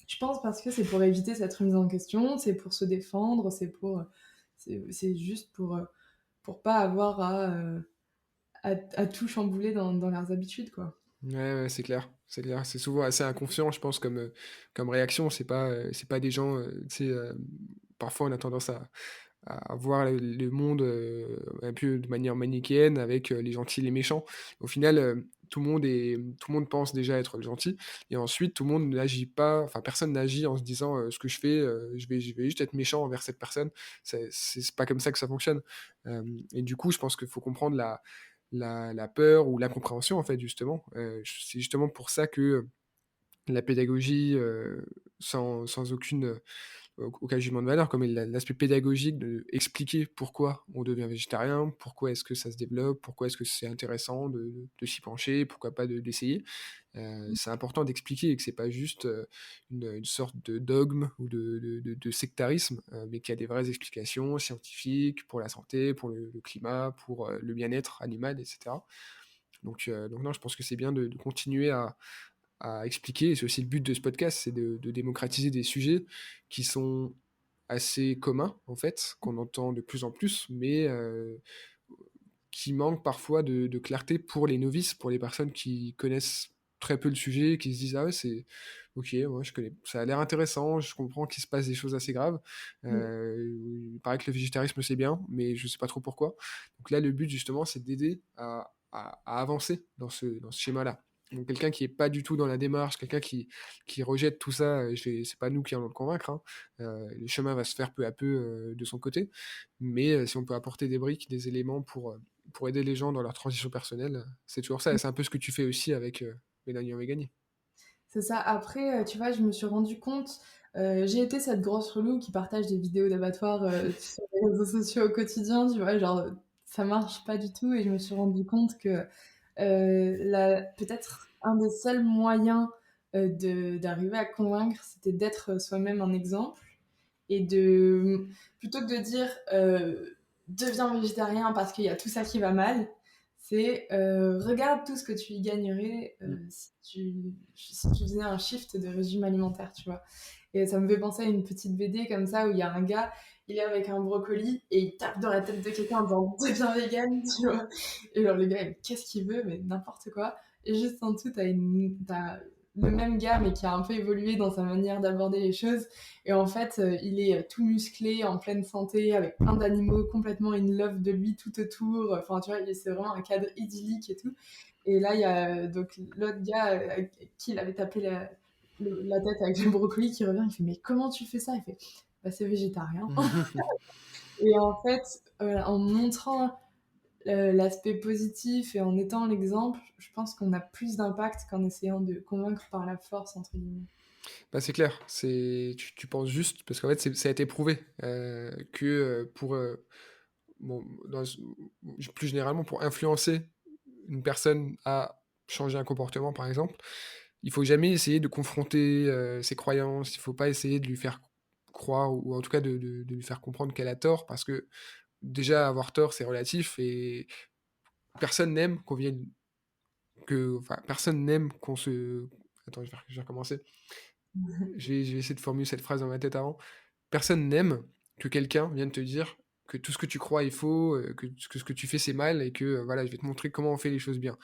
je pense, parce que c'est pour éviter cette remise en question, c'est pour se défendre, c'est juste pour pas avoir à tout chambouler dans leurs habitudes, quoi. Ouais, ouais, c'est clair, c'est clair. C'est souvent assez inconscient, je pense, comme réaction. C'est pas des gens, tu sais, parfois on a tendance à voir le monde, un peu de manière manichéenne avec, les gentils et les méchants. Au final, tout le monde pense déjà être le gentil et ensuite tout le monde n'agit pas enfin personne n'agit en se disant, «Ce que je fais, je vais juste être méchant envers cette personne». C'est pas comme ça que ça fonctionne. Et du coup, je pense qu'il faut comprendre la peur ou l'incompréhension, en fait, justement. C'est justement pour ça que, la pédagogie, sans aucune, aucun jugement de valeur, comme l'aspect pédagogique de expliquer pourquoi on devient végétarien, pourquoi est-ce que ça se développe, pourquoi est-ce que c'est intéressant de s'y pencher, pourquoi pas d'essayer. C'est important d'expliquer et que c'est pas juste une sorte de dogme ou de sectarisme, mais qu'il y a des vraies explications scientifiques pour la santé, pour le climat, pour le bien-être animal, etc. Donc non, je pense que c'est bien de continuer à expliquer, et c'est aussi le but de ce podcast, c'est de démocratiser des sujets qui sont assez communs, en fait, qu'on entend de plus en plus, mais qui manquent parfois de clarté pour les novices, pour les personnes qui connaissent très peu le sujet, qui se disent ah ouais c'est ok, ouais, je connais, ça a l'air intéressant, je comprends qu'il se passe des choses assez graves. Mmh. Il paraît que le végétarisme c'est bien, mais je sais pas trop pourquoi. Donc là le but justement c'est d'aider à avancer dans ce schéma-là. Donc quelqu'un qui est pas du tout dans la démarche, quelqu'un qui rejette tout ça, c'est pas nous qui allons le convaincre, hein. Le chemin va se faire peu à peu de son côté, mais si on peut apporter des briques, des éléments pour aider les gens dans leur transition personnelle, c'est toujours ça. Et c'est un peu ce que tu fais aussi avec Mélanie en Véganie. C'est ça. Après, tu vois, je me suis rendu compte, j'ai été cette grosse relou qui partage des vidéos d'abattoirs sur les réseaux sociaux au quotidien, tu vois, genre, ça marche pas du tout et je me suis rendu compte que peut-être un des seuls moyens d'arriver à convaincre, c'était d'être soi-même un exemple et plutôt que de dire deviens végétarien parce qu'il y a tout ça qui va mal, c'est regarde tout ce que tu y gagnerais si tu faisais un shift de régime alimentaire, tu vois. Et ça me fait penser à une petite BD comme ça où il y a un gars, il est avec un brocoli et il tape dans la tête de quelqu'un en disant deviens vegan, tu vois. Et genre le gars, qu'est-ce qu'il veut, mais n'importe quoi. Et juste en dessous, t'as le même gars mais qui a un peu évolué dans sa manière d'aborder les choses et en fait, il est tout musclé, en pleine santé, avec plein d'animaux complètement in love de lui tout autour. Enfin, tu vois, c'est vraiment un cadre idyllique et tout. Et là, il y a donc l'autre gars qui il avait tapé la tête avec le brocoli qui revient. Il fait, mais comment tu fais ça? Il fait, bah, c'est végétarien. Et en fait, en montrant l'aspect positif et en étant l'exemple, je pense qu'on a plus d'impact qu'en essayant de convaincre par la force, entre guillemets. Bah, c'est clair, tu penses juste, parce qu'en fait, ça a été prouvé que pour, bon, plus généralement, pour influencer une personne à changer un comportement, par exemple, il faut jamais essayer de confronter ses croyances, il faut pas essayer de lui faire croire, ou en tout cas de lui faire comprendre qu'elle a tort, parce que déjà, avoir tort, c'est relatif, et personne n'aime personne n'aime qu'on se... Attends, je vais recommencer. Je vais essayer de formuler cette phrase dans ma tête avant. Personne n'aime que quelqu'un vienne te dire que tout ce que tu crois est faux, que ce que tu fais c'est mal, et que voilà, je vais te montrer comment on fait les choses bien.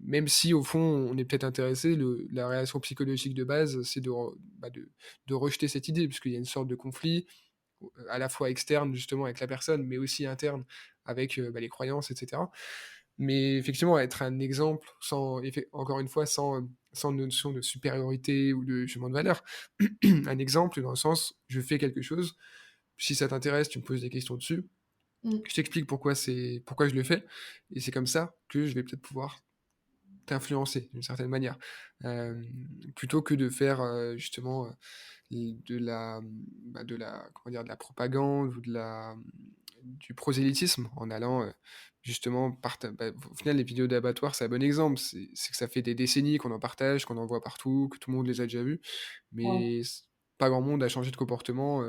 Même si au fond on est peut-être intéressé, la réaction psychologique de base c'est de rejeter cette idée, puisqu'il y a une sorte de conflit à la fois externe justement avec la personne, mais aussi interne avec les croyances, etc. Mais effectivement, être un exemple, encore une fois, sans notion de supériorité ou de jugement de valeur, un exemple dans le sens, je fais quelque chose, si ça t'intéresse, tu me poses des questions dessus, Mm. je t'explique pourquoi je le fais, et c'est comme ça que je vais peut-être pouvoir t'influencer d'une certaine manière. Euh, Plutôt que de faire justement comment dire, de la propagande ou du prosélytisme en allant justement au final les vidéos d'abattoirs c'est un bon exemple, c'est que ça fait des décennies qu'on en partage, qu'on en voit partout, que tout le monde les a déjà vus, Ouais. mais pas grand monde a changé de comportement.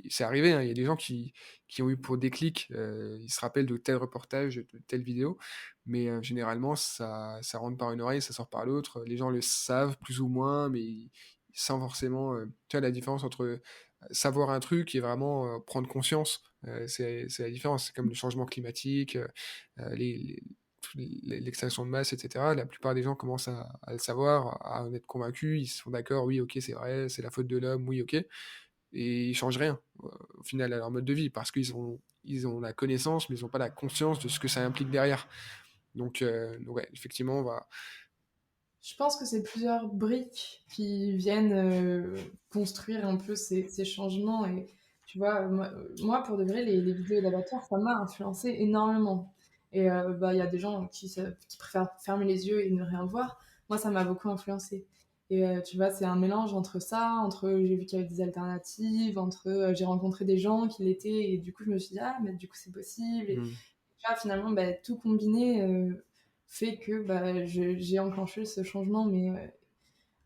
C'est arrivé, hein, il y a des gens qui ont eu pour déclic, ils se rappellent de tel reportage, de telle vidéo, mais généralement ça rentre par une oreille, ça sort par l'autre, les gens le savent plus ou moins, mais sans forcément... tu vois la différence entre savoir un truc et vraiment prendre conscience, c'est la différence. C'est comme le changement climatique, euh, les, les- l'extinction de masse, etc. La plupart des gens commencent à le savoir, à en être convaincus, ils sont d'accord, oui, ok, c'est vrai, c'est la faute de l'homme, oui, ok, et ils changent rien au final à leur mode de vie, parce qu'ils ont la connaissance, mais ils n'ont pas la conscience de ce que ça implique derrière. Donc ouais, effectivement, on va... Je pense que c'est plusieurs briques qui viennent construire un peu ces changements. Et tu vois, moi, pour de vrai, les vidéos d'abattoirs, ça m'a influencé énormément. Et bah, il y a des gens qui préfèrent fermer les yeux et ne rien voir. Moi, ça m'a beaucoup influencé. et tu vois, c'est un mélange entre ça, entre j'ai vu qu'il y avait des alternatives, entre j'ai rencontré des gens qui l'étaient et du coup, je me suis dit: «Ah, mais du coup, c'est possible» et Mmh. tu vois, finalement, bah, tout combiné, fait que, bah, j'ai enclenché ce changement, mais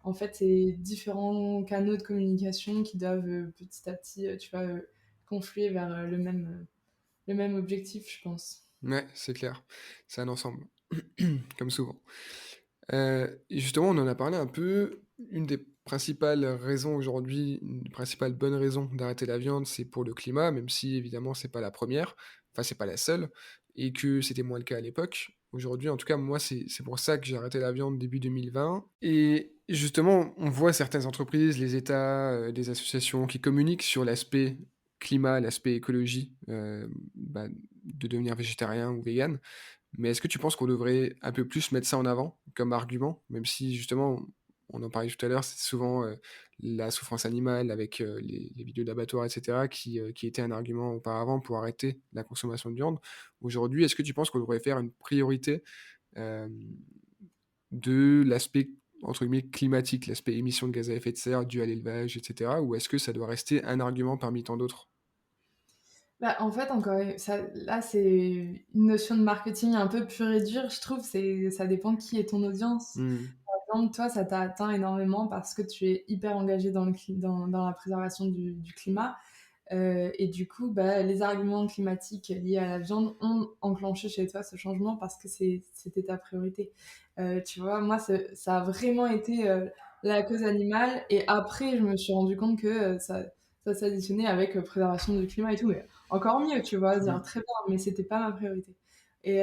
en fait, c'est différents canaux de communication qui doivent, petit à petit, tu vois, confluer vers, le même objectif, je pense. Ouais, c'est clair. C'est un ensemble, comme souvent. Et justement, on en a parlé un peu. Une des principales raisons aujourd'hui, une des principales bonnes raisons d'arrêter la viande, c'est pour le climat, même si évidemment c'est pas la première, enfin c'est pas la seule, et que c'était moins le cas à l'époque. Aujourd'hui, en tout cas, moi, c'est pour ça que j'ai arrêté la viande début 2020. Et justement, on voit certaines entreprises, les États, des associations qui communiquent sur l'aspect climat, l'aspect écologie, bah, de devenir végétarien ou vegan. Mais est-ce que tu penses qu'on devrait un peu plus mettre ça en avant comme argument? Même si justement, on en parlait tout à l'heure, c'est souvent, la souffrance animale avec, les vidéos d'abattoirs et cetera qui était un argument auparavant pour arrêter la consommation de viande. Aujourd'hui, est-ce que tu penses qu'on devrait faire une priorité, hem, de l'aspect entre guillemets «climatique», l'aspect émissions de gaz à effet de serre dû à l'élevage et cetera? Ou est-ce que ça doit rester un argument parmi tant d'autres? Bah, en fait, encore ça là, c'est une notion de marketing un peu pure et dure, je trouve. Ça dépend qui est ton audience. Mmh. Par exemple, toi, ça t'a atteint énormément parce que tu es hyper engagé dans la préservation du climat. Et du coup, bah, les arguments climatiques liés à la viande ont enclenché chez toi ce changement parce que c'était ta priorité. Tu vois, moi, ça a vraiment été la cause animale. Et après, je me suis rendu compte que ça s'additionnait avec préservation du climat et tout. Mais encore mieux, tu vois, dire Mmh. très bien, mais c'était pas ma priorité. Et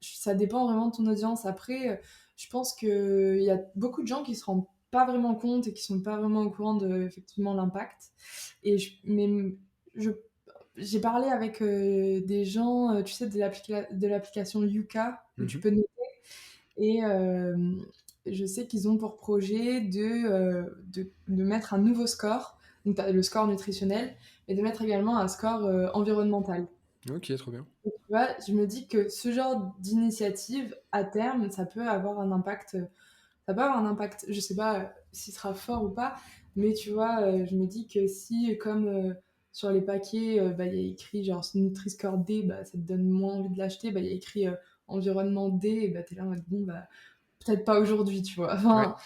ça dépend vraiment de ton audience. Après, je pense qu'il y a beaucoup de gens qui se rendent pas vraiment compte et qui sont pas vraiment au courant de effectivement l'impact. Mais je j'ai parlé avec des gens, tu sais, de l'application Yuka où tu Mmh. peux noter et je sais qu'ils ont pour projet de mettre un nouveau score, donc tu as le score nutritionnel, mais de mettre également un score environnemental. OK, trop bien. Et tu vois, je me dis que ce genre d'initiative, à terme, ça peut avoir un impact, je sais pas s'il sera fort ou pas, mais tu vois, je me dis que si, comme sur les paquets, bah, il y a écrit genre Nutri-Score D, bah, ça te donne moins envie de l'acheter, bah, il y a écrit environnement D, et bah, t'es là en mode bon, bah, peut-être pas aujourd'hui, tu vois. Ouais, Enfin,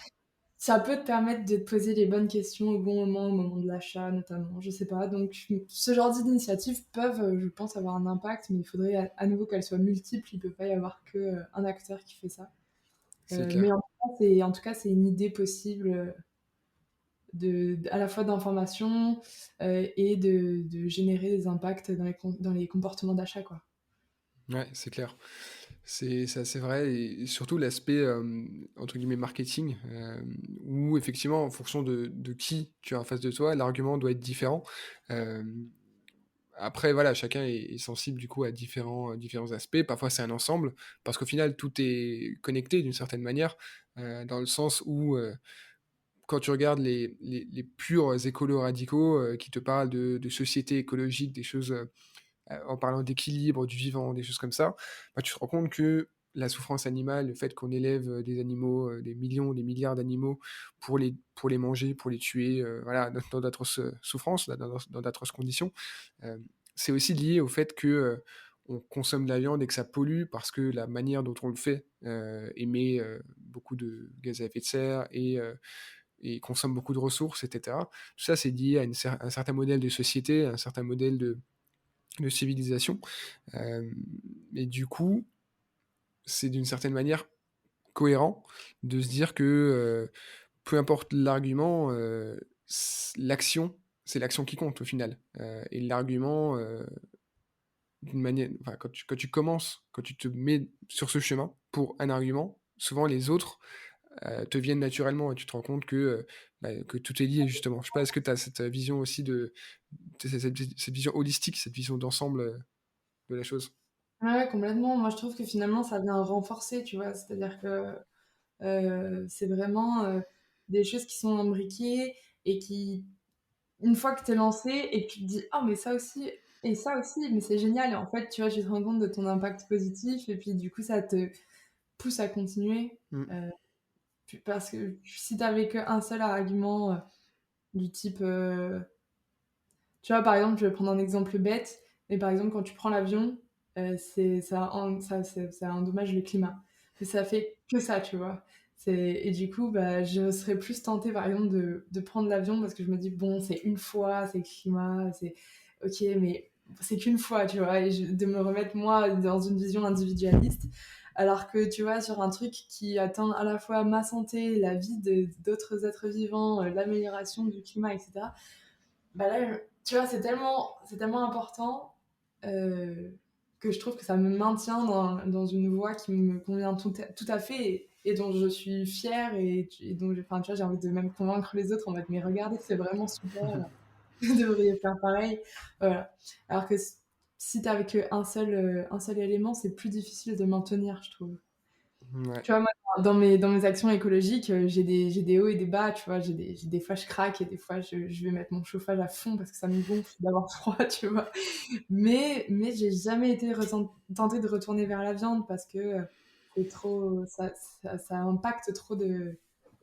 ça peut te permettre de te poser les bonnes questions au moment de l'achat, notamment, je sais pas. Donc, ce genre d'initiatives peuvent, je pense, avoir un impact, mais il faudrait à nouveau qu'elles soient multiples, il peut pas y avoir que un acteur qui fait ça. c'est Mais clair. en tout cas, c'est une idée possible à la fois d'information et de générer des impacts dans les comportements d'achat, quoi. Ouais, c'est clair. C'est assez vrai et surtout l'aspect, entre guillemets «marketing», où effectivement en fonction de qui tu as en face de toi, l'argument doit être différent. Hem, Après voilà, chacun est sensible du coup à différents aspects. Parfois c'est un ensemble, parce qu'au final tout est connecté d'une certaine manière, dans le sens où, quand tu regardes les purs écolos radicaux, qui te parlent de société écologique, des choses, en parlant d'équilibre du vivant, des choses comme ça, bah, tu te rends compte que la souffrance animale, le fait qu'on élève, des animaux, des millions, des milliards d'animaux pour les manger, pour les tuer, voilà, dans d'atroces, souffrances, dans d'atroces conditions, c'est aussi lié au fait que, on consomme de la viande et que ça pollue parce que la manière dont on le fait, émet, beaucoup de gaz à effet de serre et consomme beaucoup de ressources et cetera. Tout ça, c'est lié à un certain modèle de société, à un certain modèle de civilisation. Hem Et du coup, c'est d'une certaine manière cohérent de se dire que, peu importe l'argument, c'est l'action qui compte au final. Et l'argument, d'une manière enfin quand tu te mets sur ce chemin pour un argument, souvent les autres, te viennent naturellement et tu te rends compte que, bah, que tout est lié justement. Je sais pas, est-ce que tu as cette vision aussi cette vision holistique, cette vision d'ensemble, de la chose? Ouais, ouais, complètement. Moi, je trouve que finalement, ça vient renforcer, tu vois? C'est-à-dire que, c'est vraiment, des choses qui sont imbriquées et qui une fois que tu es lancé et que tu te dis: «Ah mais ça aussi, mais c'est génial» et en fait, tu vois, tu te rends compte de ton impact positif et puis du coup, ça te pousse à continuer. Mmh. Heu parce que si tu avais qu'un seul argument, du type, tu vois, par exemple, je vais prendre un exemple bête, mais par exemple, quand tu prends l'avion, ça endommage le climat. Mais ça fait que ça, tu vois? Et du coup, bah, je serais plus tentée, par exemple, de prendre l'avion parce que je me dis: «Bon, c'est une fois, c'est le climat, c'est OK, mais c'est qu'une fois», tu vois? Et de me remettre, moi, dans une vision individualiste. Alors que, tu vois, sur un truc qui atteint à la fois ma santé, la vie d'autres êtres vivants, l'amélioration du climat, et cetera, bah là, tu vois, c'est tellement important, euh, que je trouve que ça me maintient dans une voie qui me convient tout à fait, et dont je suis fière, et dont enfin, tu vois, j'ai envie de même convaincre les autres en mode, mais regardez, c'est vraiment super, vous devriez faire pareil. Voilà. Alors que si t'as avec un seul élément, c'est plus difficile de maintenir, je trouve. Ouais. Tu vois, moi, dans mes actions écologiques, j'ai des hauts et des bas, tu vois. J'ai des fois, je craque, et des fois, je vais mettre mon chauffage à fond parce que ça me gonfle d'avoir froid, tu vois. Mais j'ai jamais été tentée de retourner vers la viande parce que c'est trop, ça impacte trop de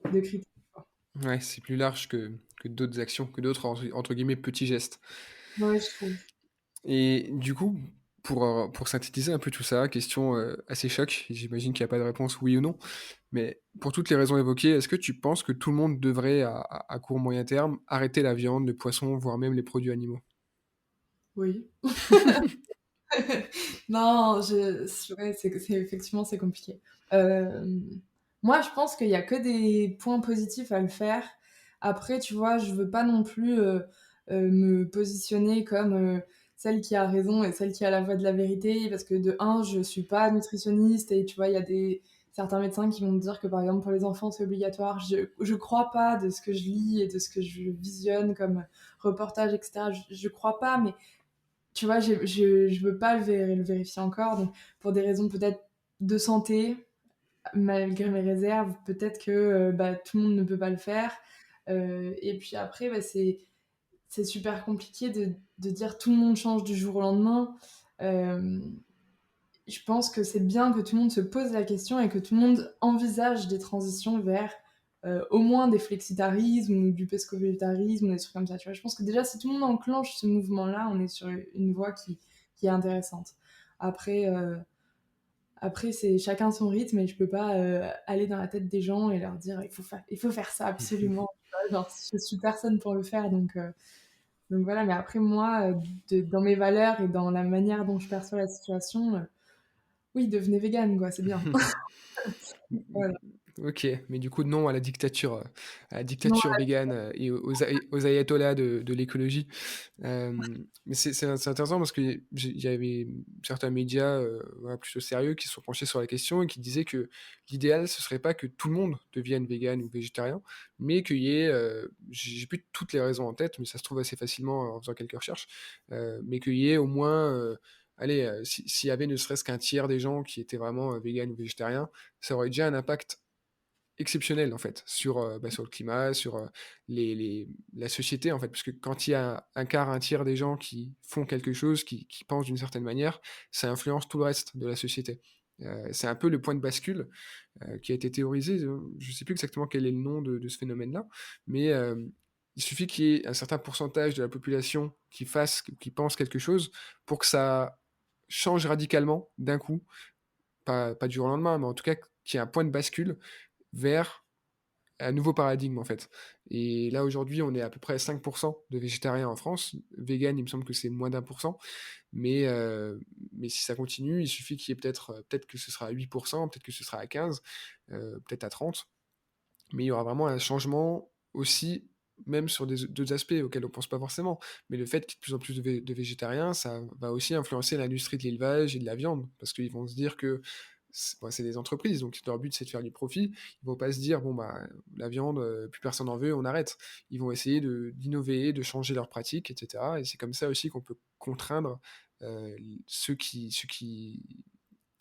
critères, quoi. Ouais, c'est plus large que d'autres actions, que d'autres entre guillemets petits gestes. Ouais, je trouve. Et du coup, pour synthétiser un peu tout ça, question assez choc, j'imagine qu'il n'y a pas de réponse oui ou non, mais pour toutes les raisons évoquées, est-ce que tu penses que tout le monde devrait, à court moyen terme, arrêter la viande, le poisson, voire même les produits animaux? Oui. Non, ouais, effectivement, c'est compliqué. Euh, Moi, je pense qu'il y a que des points positifs à le faire. Après, tu vois, je veux pas non plus me positionner comme celle qui a raison et celle qui a la voix de la vérité, parce que de un, je suis pas nutritionniste, et tu vois, il y a certains médecins qui vont me dire que par exemple pour les enfants c'est obligatoire. Je crois pas, de ce que je lis et de ce que je visionne comme reportage, etc. Je crois pas, mais tu vois, je veux pas le vérifier encore. Donc, pour des raisons peut-être de santé, malgré mes réserves, peut-être que bah, tout le monde ne peut pas le faire. Et puis après, bah, c'est super compliqué de dire tout le monde change du jour au lendemain. Euh, je pense que c'est bien que tout le monde se pose la question et que tout le monde envisage des transitions vers au moins des flexitarismes ou du pesco-végétarisme ou des trucs comme ça. Tu vois, je pense que déjà, si tout le monde enclenche ce mouvement-là, on est sur une voie qui est intéressante. Après, après, c'est chacun son rythme, et je peux pas aller dans la tête des gens et leur dire il faut faire ça absolument. Tu vois, genre, je suis personne pour le faire, donc voilà. Mais après, moi, dans mes valeurs et dans la manière dont je perçois la situation, oui, devenez vegan, quoi, c'est bien. Voilà. Ok, mais du coup, non à la Non, dictature végane et aux ayatollahs de l'écologie. Mais c'est intéressant parce que il y avait certains médias voilà, plutôt sérieux qui se sont penchés sur la question et qui disaient que l'idéal, ce serait pas que tout le monde devienne vegan ou végétarien, mais qu'il y ait, j'ai plus toutes les raisons en tête, mais ça se trouve assez facilement en faisant quelques recherches, mais qu'il y ait au moins, allez, s'il y avait ne serait-ce qu'un tiers des gens qui étaient vraiment vegan ou végétariens, ça aurait déjà un impact exceptionnel en fait sur, sur le climat, sur la société en fait, parce que quand il y a un quart, un tiers des gens qui font quelque chose, qui pensent d'une certaine manière, ça influence tout le reste de la société. C'est un peu le point de bascule qui a été théorisé. Je ne sais plus exactement quel est le nom de ce phénomène-là, mais il suffit qu'il y ait un certain pourcentage de la population qui pense quelque chose pour que ça change radicalement d'un coup, pas du jour au lendemain, mais en tout cas qu'il y ait un point de bascule vers un nouveau paradigme en fait. Et là aujourd'hui, on est à peu près à 5% de végétariens en France. Vegan, il me semble que c'est moins d'1%. Mais si ça continue, il suffit qu'il y ait peut-être que ce sera à 8%, peut-être que ce sera à 15%, peut-être à 30%. Mais il y aura vraiment un changement aussi, même sur d'autres aspects auxquels on pense pas forcément. Mais le fait qu'il y ait de plus en plus de végétariens, ça va aussi influencer l'industrie de l'élevage et de la viande. Parce qu'ils vont se dire que c'est des entreprises, donc leur but c'est de faire du profit. Ils vont pas se dire, bon bah la viande, plus personne en veut, on arrête. Ils vont essayer d'innover, de changer leurs pratiques, etc. Et c'est comme ça aussi qu'on peut contraindre euh, ceux qui, ceux qui,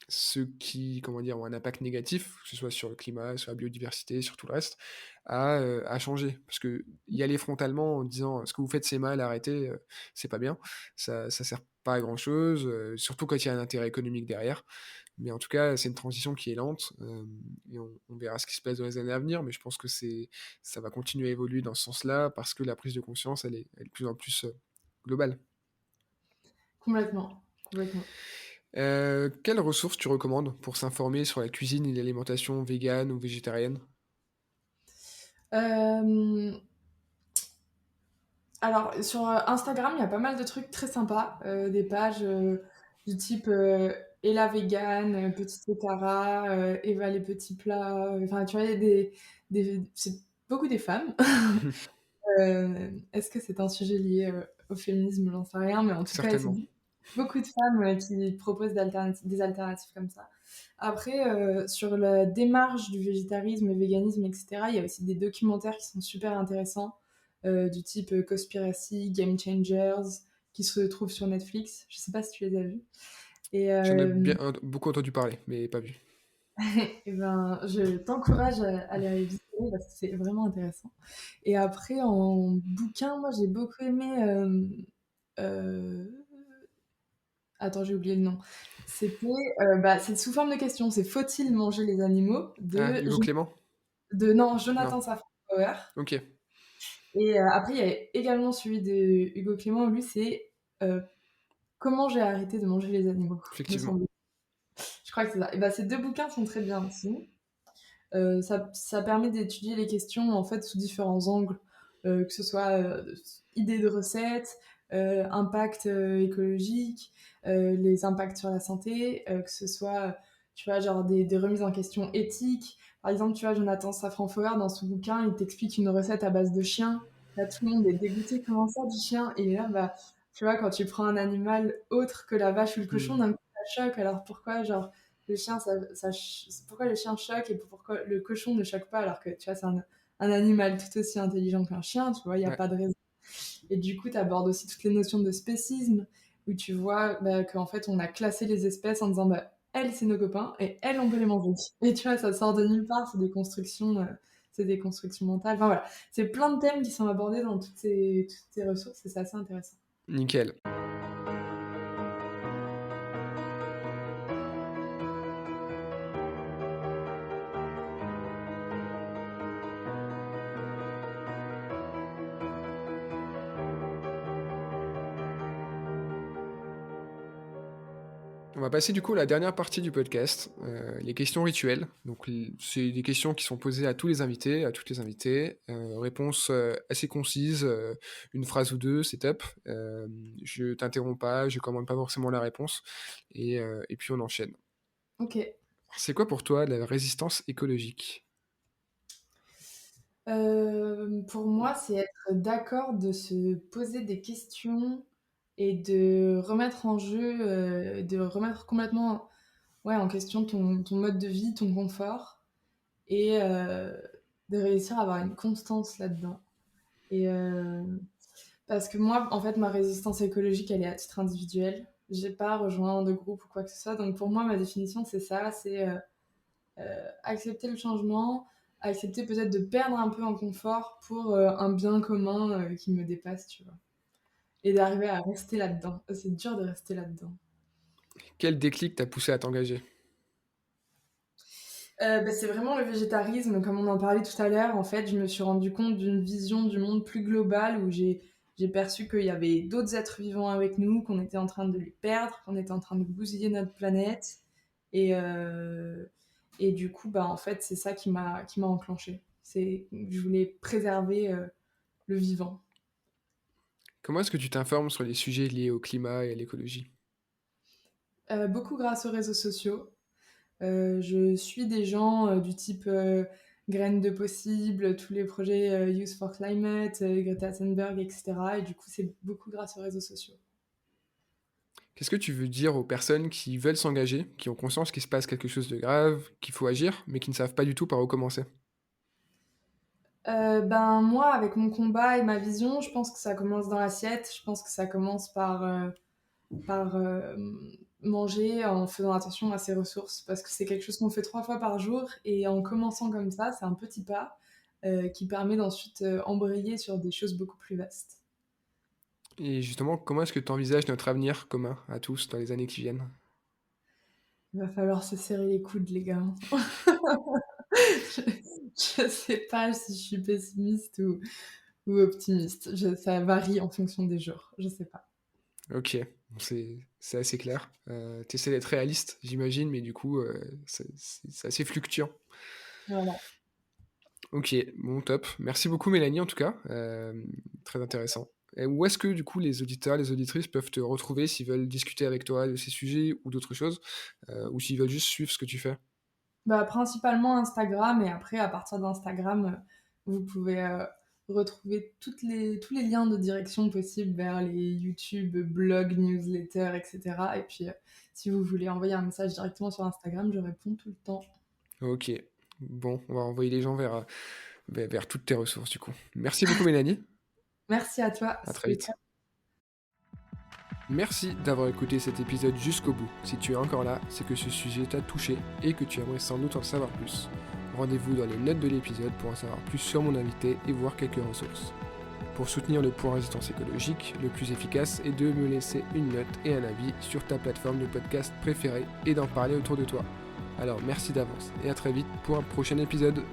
ceux qui, comment dire, ont un impact négatif, que ce soit sur le climat, sur la biodiversité, sur tout le reste, à changer. Parce que y aller frontalement en disant ce que vous faites c'est mal, arrêtez, c'est pas bien, ça sert pas à grand chose, surtout quand il y a un intérêt économique derrière. Mais en tout cas, c'est une transition qui est lente, et on verra ce qui se passe dans les années à venir, mais je pense que ça va continuer à évoluer dans ce sens-là parce que la prise de conscience, elle est de plus en plus, globale. Complètement, complètement. Quelles ressources tu recommandes pour s'informer sur la cuisine et l'alimentation végane ou végétarienne? Hem, alors sur, Instagram, il y a pas mal de trucs très sympas, des pages, du type, Ella Vegan, Petite Cara, Eva les petits plats, enfin tu vois? Il y a c'est beaucoup des femmes. Est-ce que c'est un sujet lié, au féminisme? J'en sais rien, mais en tout cas, c'est Certainement. beaucoup de femmes, qui proposent des alternatives comme ça. Après, sur la démarche du végétarisme, le véganisme et cetera, il y a aussi des documentaires qui sont super intéressants, du type, Cowspiracy, Game Changers, qui se trouvent sur Netflix. Je sais pas si tu les as vus? Et J'en ai bien beaucoup entendu parler, mais pas vu. et ben, je t'encourage à les visionner parce que c'est vraiment intéressant. Et après en bouquin, moi j'ai beaucoup aimé, heu, attends, j'ai oublié le nom. C'était, c'est sous forme de question, c'est «Faut-il manger les animaux?» Ah, Hugo Clément? non, Non. Jonathan Safran Foer. OK, Et après il y a également celui de Hugo Clément, lui c'est, heu, «Comment j'ai arrêté de manger les animaux?» me effectivement. semble. Je crois que c'est ça. Et bah, ces 2 bouquins sont très bien aussi. Ça permet d'étudier les questions en fait sous différents angles, que ce soit, idées de recettes, impact, écologique, les impacts sur la santé, que ce soit, tu vois, genre des remises en question éthiques. Par exemple, tu vois, Jonathan Safran Foer dans son bouquin, il t'explique une recette à base de chien. Là, tout le monde est dégoûté: «Comment ça, du chien?» Et là, bah, tu vois, quand tu prends un animal autre que la vache ou le cochon, Mmh. d'un coup, ça choque. Alors pourquoi, genre, le chien, pourquoi le chien choque et pourquoi le cochon ne choque pas alors que tu vois, c'est un animal tout aussi intelligent qu'un chien, tu vois, il n'y a Ouais. pas de raison. Et du coup, tu abordes aussi toutes les notions de spécisme, où tu vois qu'en fait, on a classé les espèces en disant, bah, elles, c'est nos copains, et elles, on peut les manger. Et tu vois, ça sort de nulle part, c'est des constructions mentales. Enfin voilà, c'est plein de thèmes qui sont abordés dans toutes ces ressources, et c'est assez intéressant. Nickel. On va passer du coup à la dernière partie du podcast, les questions rituelles. Donc c'est des questions qui sont posées à tous les invités, à toutes les invitées. Réponse, assez concise, une phrase ou 2, c'est top. Je t'interromps pas, je commande pas forcément la réponse et puis on enchaîne. Ok. C'est quoi pour toi la résistance écologique? Pour moi, c'est être d'accord de se poser des questions et de remettre en jeu, de remettre complètement, ouais, en question ton mode de vie, ton confort, et de réussir à avoir une constance là-dedans. Et parce que moi, en fait, ma résistance écologique, elle est à titre individuel. J'ai pas rejoint de groupe ou quoi que ce soit. Donc pour moi, ma définition, c'est ça, c'est, accepter le changement, accepter peut-être de perdre un peu en confort pour, un bien commun, qui me dépasse, tu vois? Et d'arriver à rester là-dedans. C'est dur de rester là-dedans. Quel déclic t'a poussé à t'engager? C'est vraiment le végétarisme, comme on en parlait tout à l'heure. En fait, je me suis rendu compte d'une vision du monde plus globale où j'ai perçu qu'il y avait d'autres êtres vivants avec nous, qu'on était en train de les perdre, qu'on était en train de bousiller notre planète. Et, et du coup, bah, en fait, c'est ça qui m'a enclenché. C'est, je voulais préserver, le vivant. Comment est-ce que tu t'informes sur les sujets liés au climat et à l'écologie? Beaucoup grâce aux réseaux sociaux. Je suis des gens, du type, Graines de Possible, tous les projets, Youth for Climate, Greta Thunberg et cetera, et du coup, c'est beaucoup grâce aux réseaux sociaux. Qu'est-ce que tu veux dire aux personnes qui veulent s'engager, qui ont conscience qu'il se passe quelque chose de grave, qu'il faut agir, mais qui ne savent pas du tout par où commencer? Ben, moi, avec mon combat et ma vision, je pense que ça commence dans l'assiette. Je pense que ça commence par, manger en faisant attention à ses ressources, parce que c'est quelque chose qu'on fait 3 fois par jour, et en commençant comme ça, c'est un petit pas, qui permet d'ensuite, embrayer sur des choses beaucoup plus vastes. Et justement, comment est-ce que tu envisages notre avenir commun à tous dans les années qui viennent? Il va falloir se serrer les coudes, les gars, hein. Je je sais pas si je suis pessimiste ou optimiste. Ça varie en fonction des jours, je sais pas. OK, bon c'est assez clair. Tu essaies d'être réaliste, j'imagine, mais du coup, c'est assez fluctuant. Voilà. OK, bon top. Merci beaucoup Mélanie en tout cas, très intéressant. Et où est-ce que du coup les auditeurs, les auditrices peuvent te retrouver s'ils veulent discuter avec toi de ces sujets ou d'autres choses? Ou s'ils veulent juste suivre ce que tu fais? Bah, principalement Instagram et après à partir d'Instagram, vous pouvez, retrouver tous les liens de direction possibles vers les YouTube, blogs, newsletters et cetera et puis, si vous voulez envoyer un message directement sur Instagram, je réponds tout le temps. OK. Bon, on va envoyer les gens vers toutes tes ressources du coup. Merci beaucoup Mélanie, Merci à toi, à très c'était vite. Merci d'avoir écouté cet épisode jusqu'au bout. Si tu es encore là, c'est que ce sujet t'a touché et que tu aimerais sans doute en savoir plus. Rendez-vous dans les notes de l'épisode pour en savoir plus sur mon invité et voir quelques ressources. Pour soutenir le point résistance écologique, le plus efficace est de me laisser une note et un avis sur ta plateforme de podcast préférée et d'en parler autour de toi. Alors merci d'avance et à très vite pour un prochain épisode.